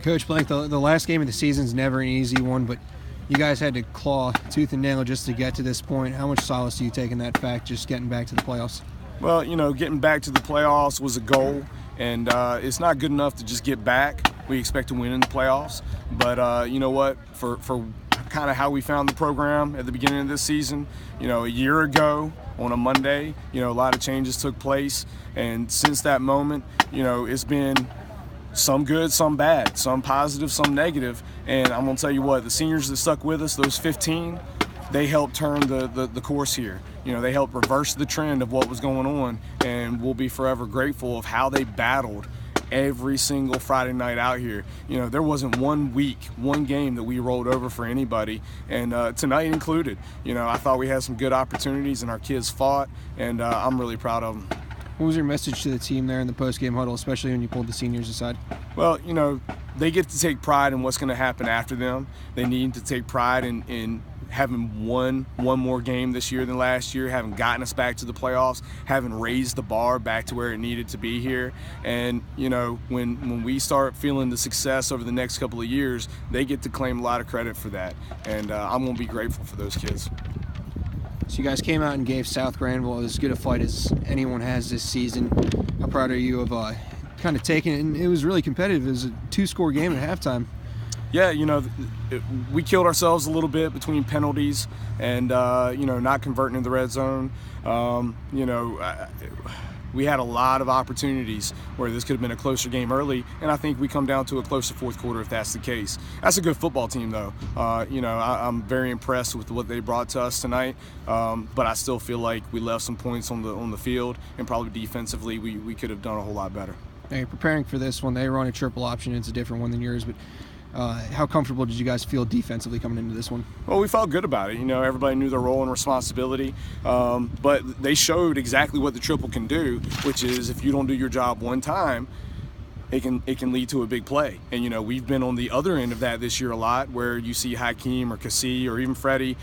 Coach Blank, the last game of the season is never an easy one, but you guys had to claw tooth and nail just to get to this point. How much solace do you take in that fact, just getting back to the playoffs? Well, getting back to the playoffs was a goal, and it's not good enough to just get back. We expect to win in the playoffs, but you know what? For kind of how we found the program at the beginning of this season, a year ago on a Monday, a lot of changes took place, and since that moment, it's been some good, some bad, some positive, some negative. And I'm going to tell you what, the seniors that stuck with us, those 15, they helped turn the course here. They helped reverse the trend of what was going on, and we'll be forever grateful of how they battled every single Friday night out here. There wasn't one week, one game that we rolled over for anybody, and tonight included. I thought we had some good opportunities, and our kids fought, and I'm really proud of them. What was your message to the team there in the post-game huddle, especially when you pulled the seniors aside? Well, they get to take pride in what's going to happen after them. They need to take pride in having won one more game this year than last year, having gotten us back to the playoffs, having raised the bar back to where it needed to be here. And, when we start feeling the success over the next couple of years, they get to claim a lot of credit for that. And I'm going to be grateful for those kids. So you guys came out and gave South Granville as good a fight as anyone has this season. How proud are you of kind of taking it? And it was really competitive. It was a 2-score game at halftime. Yeah, we killed ourselves a little bit between penalties and, not converting in the red zone. We had a lot of opportunities where this could have been a closer game early, and I think we come down to a closer fourth quarter if that's the case. That's a good football team, though. I'm very impressed with what they brought to us tonight, but I still feel like we left some points on the field, and probably defensively we could have done a whole lot better. Now you're preparing for this one. They run a triple option. It's a different one than yours, but how comfortable did you guys feel defensively coming into this one? Well, we felt good about it. Everybody knew their role and responsibility, but they showed exactly what the triple can do, which is if you don't do your job one time, it can lead to a big play. And we've been on the other end of that this year a lot, where you see Hakeem or Cassie or even Freddie,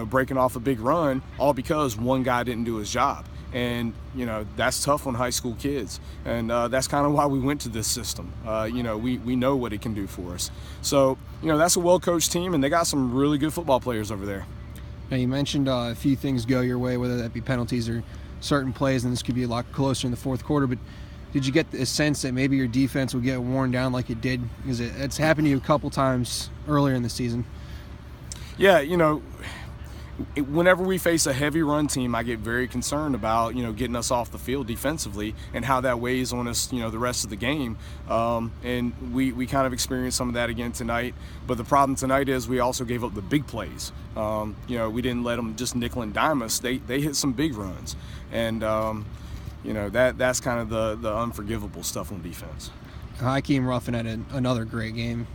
breaking off a big run, all because one guy didn't do his job. And that's tough on high school kids, and that's kind of why we went to this system. We know what it can do for us. So that's a well-coached team, and they got some really good football players over there. Now you mentioned a few things go your way, whether that be penalties or certain plays, and this could be a lot closer in the fourth quarter. But did you get a sense that maybe your defense would get worn down like it did? Because it's happened to you a couple times earlier in the season. Yeah, whenever we face a heavy run team, I get very concerned about, getting us off the field defensively and how that weighs on us, the rest of the game. And we kind of experienced some of that again tonight. But the problem tonight is we also gave up the big plays. We didn't let them just nickel and dime us. They hit some big runs. And, that's kind of the unforgivable stuff on defense. Hakeem Ruffin had another great game.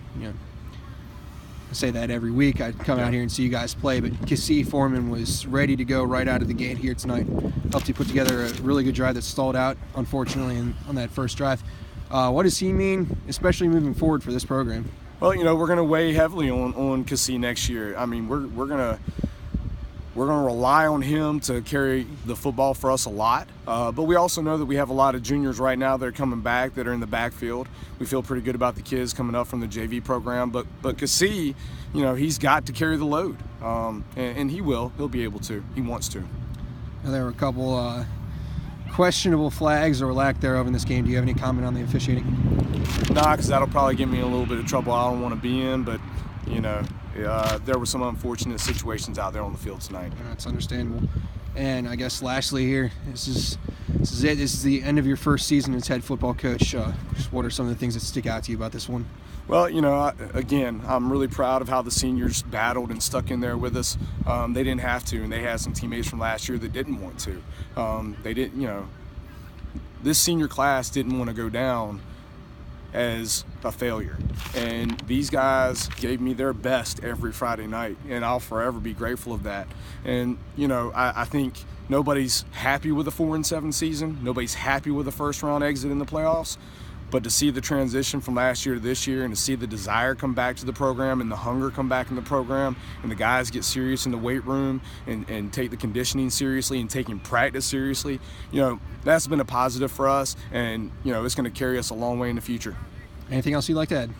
I say that every week. I come out here and see you guys play, but Cassie Foreman was ready to go right out of the gate here tonight. Helped you put together a really good drive that stalled out, unfortunately, on that first drive. What does he mean, especially moving forward for this program? Well, we're going to weigh heavily on Cassie next year. I mean, we're going to rely on him to carry the football for us a lot. But we also know that we have a lot of juniors right now that are coming back that are in the backfield. We feel pretty good about the kids coming up from the JV program. But Cassie, he's got to carry the load. And he will. He'll be able to. He wants to. Now, there were a couple questionable flags or lack thereof in this game. Do you have any comment on the officiating? Nah, because that'll probably get me in a little bit of trouble I don't want to be in. But, there were some unfortunate situations out there on the field tonight. That's understandable. And I guess lastly here, this is it. This is the end of your first season as head football coach. Just what are some of the things that stick out to you about this one? Well, again, I'm really proud of how the seniors battled and stuck in there with us. They didn't have to, and they had some teammates from last year that didn't want to. They didn't, this senior class didn't want to go down as a failure, and these guys gave me their best every Friday night, and I'll forever be grateful of that. And I think nobody's happy with a 4-7 season. Nobody's happy with a first round exit in the playoffs. But to see the transition from last year to this year, and to see the desire come back to the program and the hunger come back in the program, and the guys get serious in the weight room and take the conditioning seriously and taking practice seriously, that's been a positive for us, and it's going to carry us a long way in the future. Anything else you'd like to add?